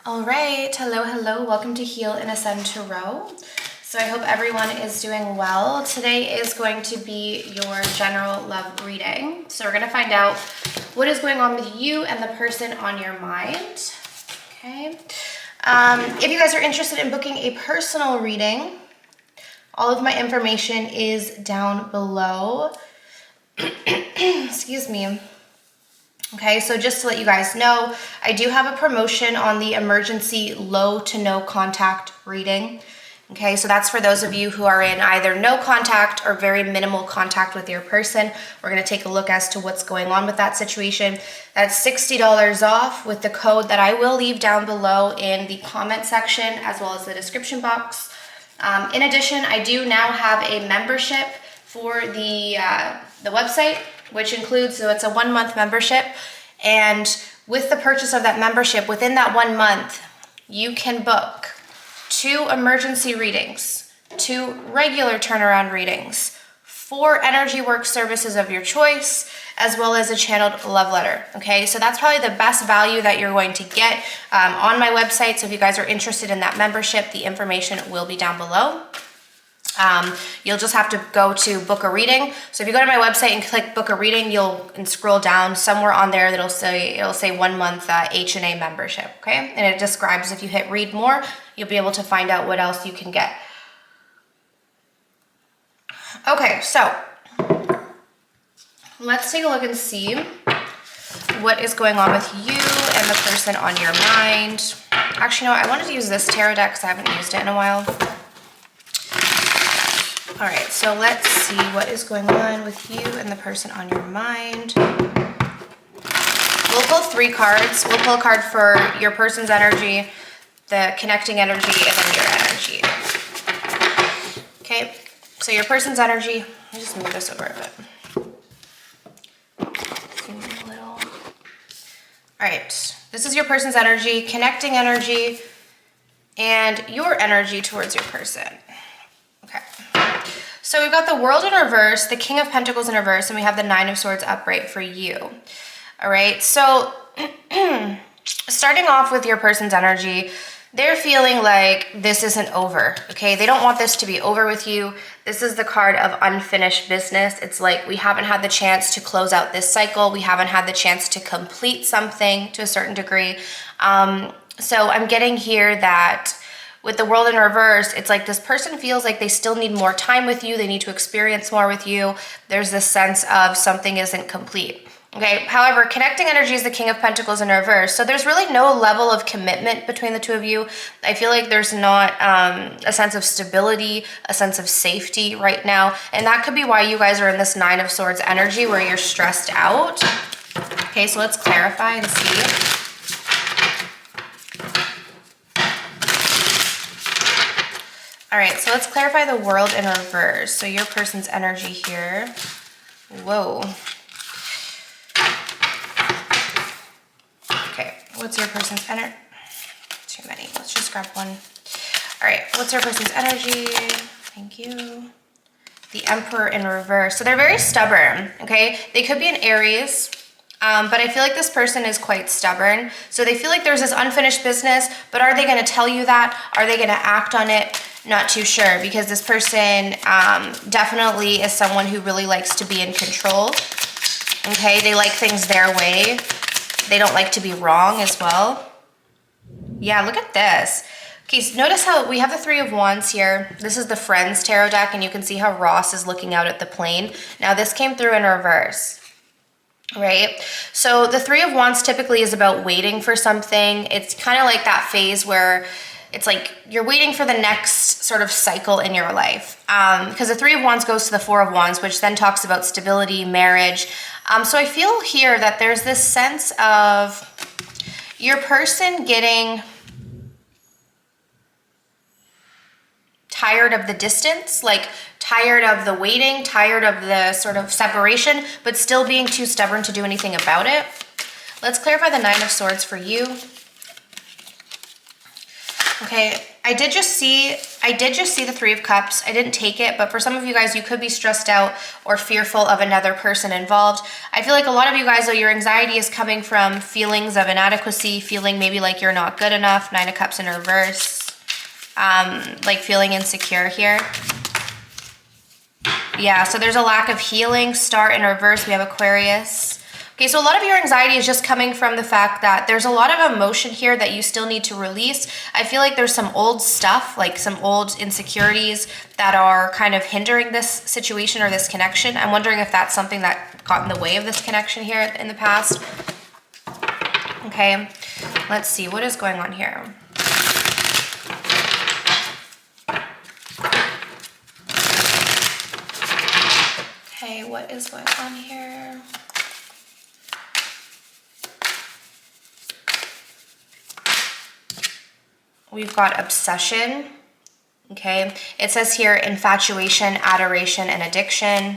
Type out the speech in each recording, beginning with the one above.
All right, hello, welcome to Heal and Ascend Tarot. So I hope everyone is doing well. Today is going to be your general love reading. So we're gonna find out what is going on with you and the person on your mind, okay? If you guys are interested in booking a personal reading, all of my information is down below. Excuse me. Okay, so just to let you guys know, I do have a promotion on the emergency low to no contact reading. Okay, so that's for those of you who are in either no contact or very minimal contact with your person. We're gonna take a look as to what's going on with that situation. That's $60 off with the code that I will leave down below in the comment section as well as the description box. In addition, I do now have a membership for the website, which includes, so it's a 1-month membership. And with the purchase of that membership, within that 1 month, you can book 2 emergency readings, 2 regular turnaround readings, 4 energy work services of your choice, as well as a channeled love letter. Okay, so that's probably the best value that you're going to get on my website. So if you guys are interested in that membership, the information will be down below. You'll just have to go to book a reading. So if you go to my website and click book a reading, and scroll down somewhere on there that'll say 1 month H&A membership, okay? And it describes, if you hit read more, you'll be able to find out what else you can get. Okay, so let's take a look and see what is going on with you and the person on your mind. Actually, you know what? I wanted to use this tarot deck because I haven't used it in a while. All right, so let's see what is going on with you and the person on your mind. We'll pull 3 cards. We'll pull a card for your person's energy, the connecting energy, and then your energy. Okay, so your person's energy, let me just move this over a bit. All right, this is your person's energy, connecting energy, and your energy towards your person. Okay. So we've got the World in reverse, the King of Pentacles in reverse, and we have the 9 of Swords upright for you. All right, so starting off with your person's energy, they're feeling like this isn't over, okay? They don't want this to be over with you. This is the card of unfinished business. It's like we haven't had the chance to close out this cycle. We haven't had the chance to complete something to a certain degree. So I'm getting here that with the World in reverse, it's like this person feels like they still need more time with you. They need to experience more with you. There's this sense of something isn't complete. Okay, however, connecting energy is the King of Pentacles in reverse. So there's really no level of commitment between the two of you. I feel like there's not a sense of stability, a sense of safety right now. And that could be why you guys are in this 9 of Swords energy where you're stressed out. Okay, so let's clarify and see. All right, so let's clarify the World in reverse. So your person's energy here. Whoa. Okay, what's your person's energy? Too many, let's just grab one. All right, what's your person's energy? Thank you. The Emperor in reverse. So they're very stubborn, okay? They could be an Aries, but I feel like this person is quite stubborn. So they feel like there's this unfinished business, but are they gonna tell you that? Are they gonna act on it? Not too sure, because this person definitely is someone who really likes to be in control. Okay, they like things their way. They don't like to be wrong as well. Yeah, look at this. Okay, so notice how we have the 3 of Wands here. This is the Friends tarot deck, and you can see how Ross is looking out at the plane. Now this came through in reverse, right? So the 3 of Wands typically is about waiting for something. It's kind of like that phase where it's like you're waiting for the next sort of cycle in your life. Because the 3 of Wands goes to the 4 of Wands, which then talks about stability, marriage. So I feel here that there's this sense of your person getting tired of the distance, like tired of the waiting, tired of the sort of separation, but still being too stubborn to do anything about it. Let's clarify the 9 of Swords for you. Okay, I did just see the Three of Cups. I didn't take it, but for some of you guys, you could be stressed out or fearful of another person involved. I feel like a lot of you guys, though, your anxiety is coming from feelings of inadequacy, feeling maybe like you're not good enough. Nine of Cups in reverse. Like feeling insecure here. Yeah, so there's a lack of healing. Star in reverse, we have Aquarius. Okay, so a lot of your anxiety is just coming from the fact that there's a lot of emotion here that you still need to release. I feel like there's some old stuff, like some old insecurities that are kind of hindering this situation or this connection. I'm wondering if that's something that got in the way of this connection here in the past. Okay, let's see, what is going on here? Okay, what is going on here? We've got obsession, okay? It says here infatuation, adoration, and addiction.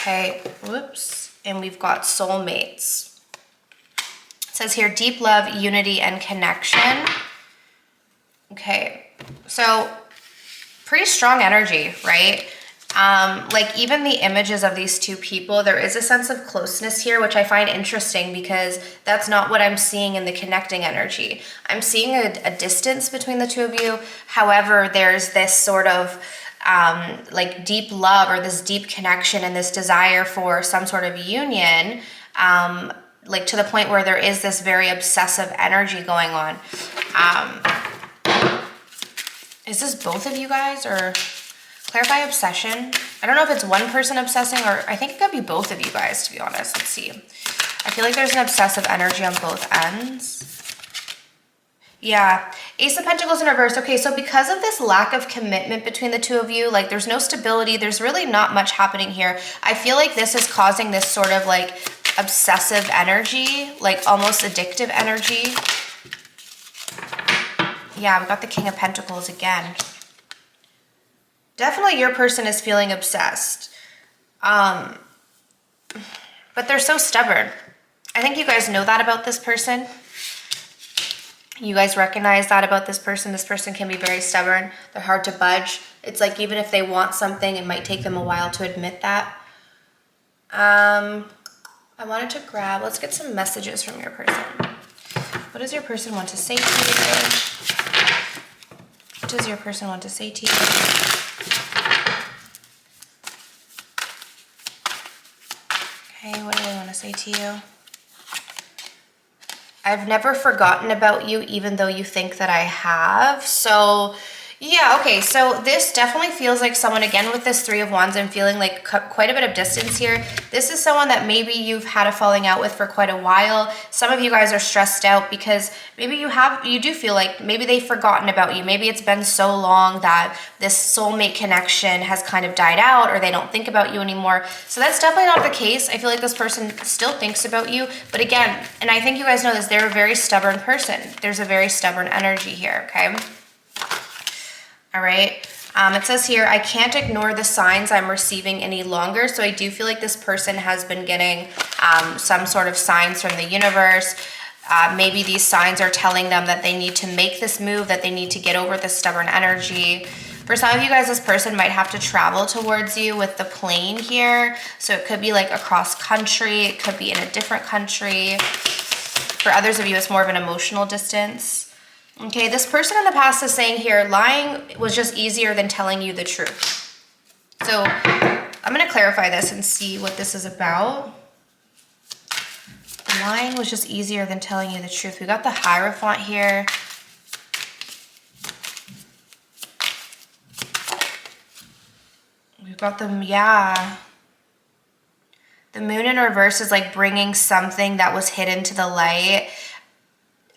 Okay, whoops. And we've got soulmates. It says here deep love, unity, and connection. Okay, so pretty strong energy, right? Like even the images of these two people, there is a sense of closeness here, which I find interesting because that's not what I'm seeing in the connecting energy. I'm seeing a distance between the two of you. However, there's this sort of like deep love or this deep connection and this desire for some sort of union, like to the point where there is this very obsessive energy going on. Is this both of you guys or... Clarify obsession. I don't know if it's one person obsessing or I think it could be both of you guys, to be honest. Let's see. I feel like there's an obsessive energy on both ends. Yeah. Ace of Pentacles in reverse. Okay, so because of this lack of commitment between the two of you, like there's no stability, there's really not much happening here. I feel like this is causing this sort of like obsessive energy, like almost addictive energy. Yeah, we got the King of Pentacles again. Definitely your person is feeling obsessed. But they're so stubborn. I think you guys know that about this person. You guys recognize that about this person. This person can be very stubborn. They're hard to budge. It's like even if they want something, it might take them a while to admit that. I wanted to grab, let's get some messages from your person. What does your person want to say to you? What does your person want to say to you? Okay, what do they want to say to you? I've never forgotten about you, even though you think that I have. So, yeah, okay. So this definitely feels like someone, again, with this Three of Wands, I'm feeling like quite a bit of distance here. This is someone that maybe you've had a falling out with for quite a while. Some of you guys are stressed out because maybe you do feel like maybe they've forgotten about you. Maybe it's been so long that this soulmate connection has kind of died out or they don't think about you anymore. So that's definitely not the case. I feel like this person still thinks about you. But again, and I think you guys know this, they're a very stubborn person. There's a very stubborn energy here, okay? All right. It says here, I can't ignore the signs I'm receiving any longer. So I do feel like this person has been getting some sort of signs from the universe. Maybe these signs are telling them that they need to make this move, that they need to get over this stubborn energy. For some of you guys, this person might have to travel towards you with the plane here. So it could be like across country. It could be in a different country. For others of you, it's more of an emotional distance. Okay, this person in the past is saying here, lying was just easier than telling you the truth. So I'm going to clarify this and see what this is about. Lying was just easier than telling you the truth. We got the Hierophant here. We've got them, yeah. The Moon in reverse is like bringing something that was hidden to the light.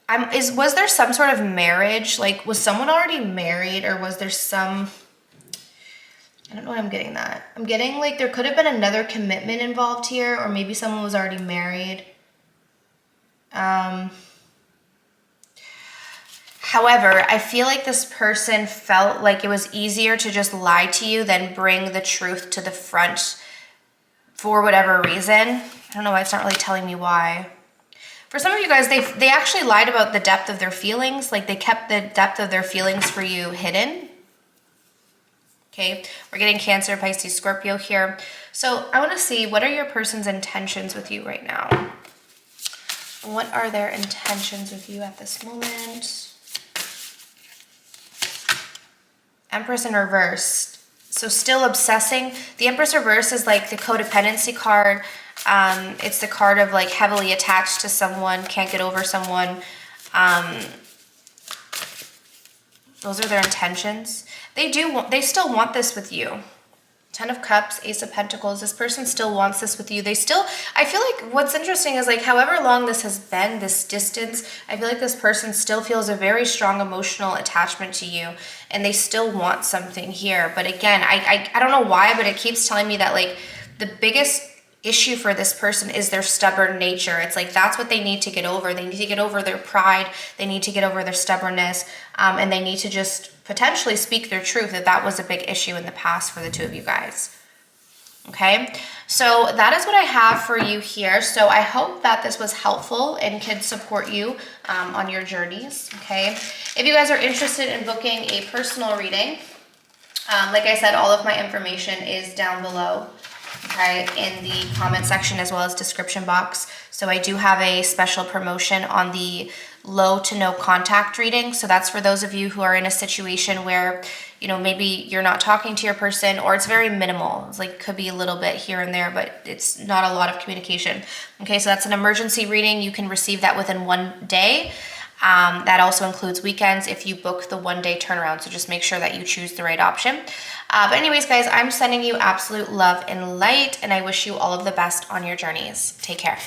Was there some sort of marriage? Like, was someone already married or was there some... I don't know what I'm getting that. I'm getting like there could have been another commitment involved here or maybe someone was already married. However, I feel like this person felt like it was easier to just lie to you than bring the truth to the front for whatever reason. I don't know why it's not really telling me why. For some of you guys, they actually lied about the depth of their feelings. Like they kept the depth of their feelings for you hidden. Okay, we're getting Cancer, Pisces, Scorpio here. So I want to see, what are your person's intentions with you right now? What are their intentions with you at this moment? Empress in reverse. So still obsessing. The Empress reverse is like the codependency card. It's the card of like heavily attached to someone, can't get over someone. Those are their intentions. They still want this with you. 10 of Cups, Ace of Pentacles. This person still wants this with you. I feel like what's interesting is like however long this has been, this distance, I feel like this person still feels a very strong emotional attachment to you and they still want something here. But again, I don't know why, but it keeps telling me that like the biggest issue for this person is their stubborn nature. It's like that's what they need to get over. They need to get over their pride. They need to get over their stubbornness, and they need to just potentially speak their truth, that was a big issue in the past for the two of you guys. Okay, so that is what I have for you here. So I hope that this was helpful and could support you on your journeys. Okay, if you guys are interested in booking a personal reading, like I said, all of my information is down below, okay, in the comment section as well as description box. So I do have a special promotion on the low to no contact reading. So that's for those of you who are in a situation where, you know, maybe you're not talking to your person or it's very minimal. It's like could be a little bit here and there, but it's not a lot of communication. Okay, so that's an emergency reading. You can receive that within 1 day. That also includes weekends if you book the 1 day turnaround. So just make sure that you choose the right option. But anyways, guys, I'm sending you absolute love and light, and I wish you all of the best on your journeys. Take care.